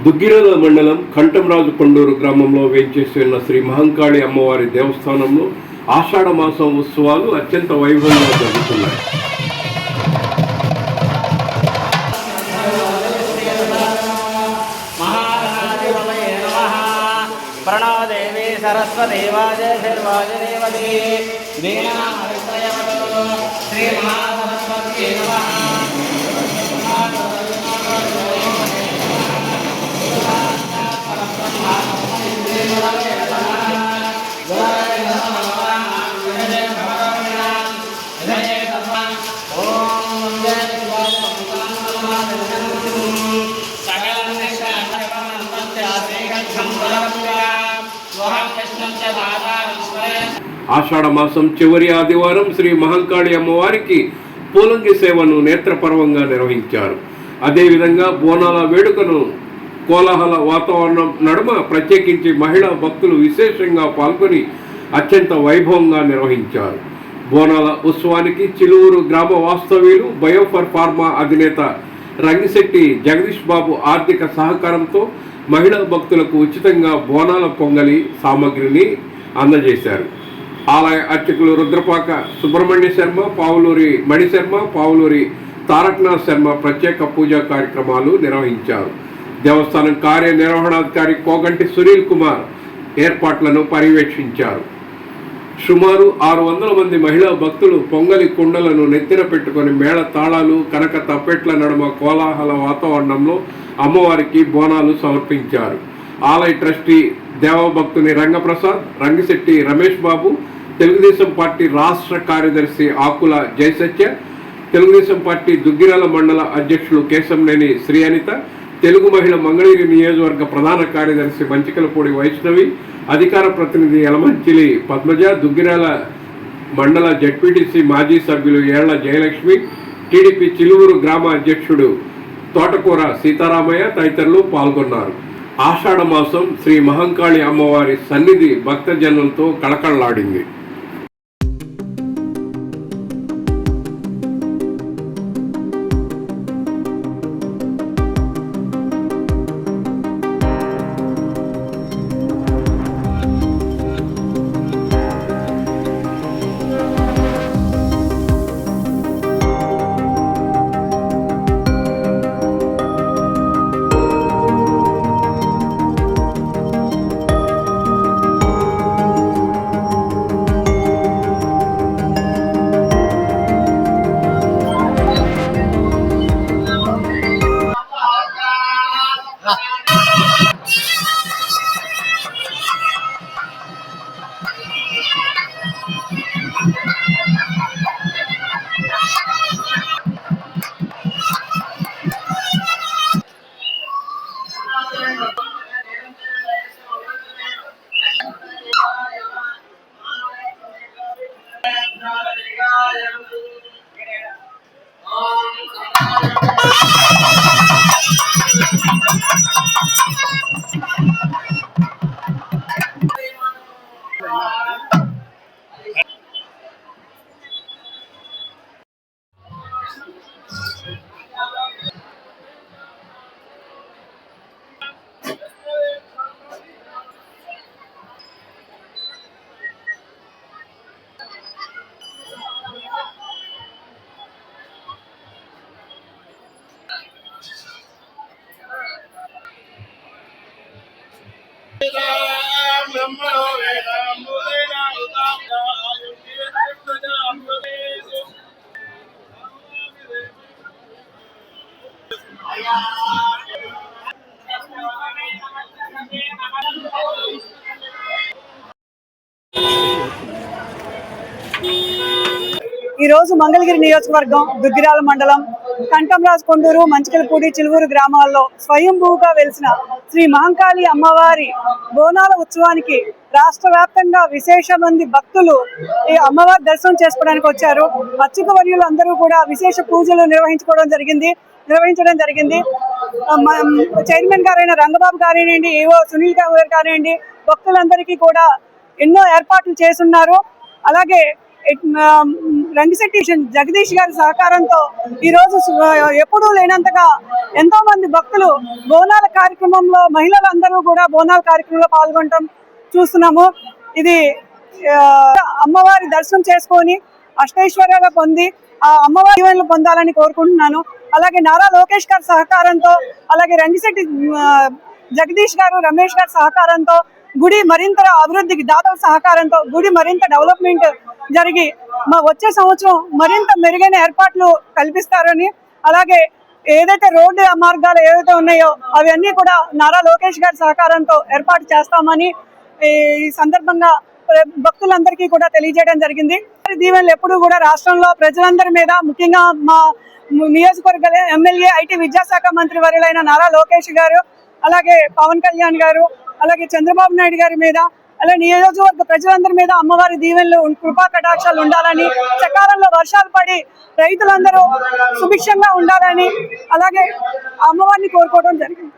దుగ్గిరాల మండలం కంఠంరాజు కొండూరు గ్రామంలో వేంచేసి ఉన్న శ్రీ మహంకాళి అమ్మవారి దేవస్థానంలో ఆషాఢ మాసం ఉత్సవాలు అత్యంత వైభవంగా జరుగుతున్నాయి. ప్రణవదేవి సరస్వతి వాజదేవతి శ్రీ మహాసరస్వతి ఆషాఢ మాసం చివరి ఆదివారం శ్రీ మహంకాళి అమ్మవారికి పూలంగి సేవను నేత్రపర్వంగా నిర్వహించారు. అదేవిధంగా బోనాల వేడుకను కోలాహల వాతావరణం నడుమ ప్రత్యేకించి మహిళా భక్తులు విశేషంగా పాల్గొని అత్యంత వైభవంగా నిర్వహించారు. బోనాల ఉత్సవానికి చిలువూరు గ్రామ వాస్తవ్యులు బయోఫర్ ఫార్మా అధినేత రంగిశెట్టి జగదీష్ బాబు ఆర్థిక సహకారంతో మహిళా భక్తులకు ఉచితంగా బోనాల పొంగలి సామగ్రిని అందజేశారు. ఆలయ అర్చకులు రుద్రపాక సుబ్రహ్మణ్య శర్మ, పావులూరి మణిశర్మ, పావులూరి తారకనాథ్ శర్మ ప్రత్యేక పూజా కార్యక్రమాలు నిర్వహించారు. దేవస్థానం కార్యనిర్వహణాధికారి కోగంటి సునీల్ కుమార్ ఏర్పాట్లను పర్యవేక్షించారు. సుమారు 600 మంది మహిళా భక్తులు పొంగలి కుండలను నెత్తిన పెట్టుకుని మేళ తాళాలు కనక తప్పెట్ల నడుమ కోలాహల వాతావరణంలో అమ్మవారికి బోనాలు సమర్పించారు. ఆలయ ట్రస్టీ దేవభక్తుని రంగప్రసాద్, రంగిశెట్టి రమేష్ బాబు, తెలుగుదేశం పార్టీ రాష్ట్ర కార్యదర్శి ఆకుల జయసత్య, తెలుగుదేశం పార్టీ దుగ్గిరాల మండల అధ్యక్షులు కేశంనేని శ్రీ అనిత, తెలుగు మహిళ మంగళగిరి నియోజకవర్గ ప్రధాన కార్యదర్శి మంచికలపూడి వైష్ణవి, అధికార ప్రతినిధి యలమంచిలి పద్మజ, దుగ్గిరాల మండల జడ్పీటీసీ మాజీ సభ్యులు ఏళ్ల జయలక్ష్మి, టీడీపీ చిలువూరు గ్రామ అధ్యక్షుడు తోటకూర సీతారామయ్య తదితరులు పాల్గొన్నారు. ఆషాఢ మాసం శ్రీ మహంకాళి అమ్మవారి సన్నిధి భక్తజనులతో కళకళలాడింది. ఈ రోజు మంగళగిరి నియోజకవర్గం దుగ్గిరాల మండలం కంఠంరాజు కొండూరు, మంచికలపూడి, చిలువూరు గ్రామాల్లో స్వయంభూగా వెలిసిన శ్రీ మహంకాళి అమ్మవారి బోనాల ఉత్సవానికి రాష్ట్ర వ్యాప్తంగా విశేష మంది భక్తులు ఈ అమ్మవారి దర్శనం చేసుకోవడానికి వచ్చారు. అర్చక వర్యులు అందరూ కూడా విశేష పూజలు నిర్వహించడం జరిగింది. చైర్మన్ గారైన రంగబాబు కానివ్వండి, ఏవో సునీల్ గారు కానివ్వండి, భక్తులందరికీ కూడా ఎన్నో ఏర్పాట్లు చేస్తున్నారు. అలాగే రంగిశెట్టి జగదీష్ గారి సహకారంతో ఈరోజు ఎప్పుడూ లేనంతగా ఎంతో మంది భక్తులు బోనాల కార్యక్రమంలో మహిళలందరూ కూడా బోనాల కార్యక్రమంలో పాల్గొనడం చూస్తున్నాము. ఇది అమ్మవారి దర్శనం చేసుకొని అష్టైశ్వర్యాలు పొంది ఆ అమ్మవారి దీవెనలు పొందాలని కోరుకుంటున్నాను. అలాగే నారా లోకేష్ గారి సహకారంతో, అలాగే రంగిశెట్టి జగదీష్ గారు, రమేష్ గారి సహకారంతో గుడి మరింత అభివృద్ధికి, దాతల సహకారంతో గుడి మరింత డెవలప్మెంట్ జరిగి వచ్చే సంవత్సరం మరింత మెరుగైన ఏర్పాట్లు కల్పిస్తారని, అలాగే ఏదైతే రోడ్డు మార్గాలు ఏవైతే ఉన్నాయో అవన్నీ కూడా నారా లోకేష్ గారి సహకారంతో ఏర్పాటు చేస్తామని ఈ సందర్భంగా భక్తులందరికీ కూడా తెలియజేయడం జరిగింది. దీవెనలు ఎప్పుడూ కూడా రాష్ట్రంలో ప్రజలందరి మీద, ముఖ్యంగా మా నియోజకవర్గ ఎమ్మెల్యే ఐటీ విద్యాశాఖ మంత్రి వర్యులైన నారా లోకేష్ గారు, అలాగే పవన్ కళ్యాణ్ గారు, అలాగే చంద్రబాబు నాయుడు గారి మీద, అలాగే నియోజకవర్గ ప్రజలందరి మీద అమ్మవారి దీవెనలు, కృపా కటాక్షాలు ఉండాలని, సకాలంలో వర్షాలు పడి రైతులందరూ సుభిక్షంగా ఉండాలని అలాగే అమ్మవారిని కోరుకోవడం జరిగింది.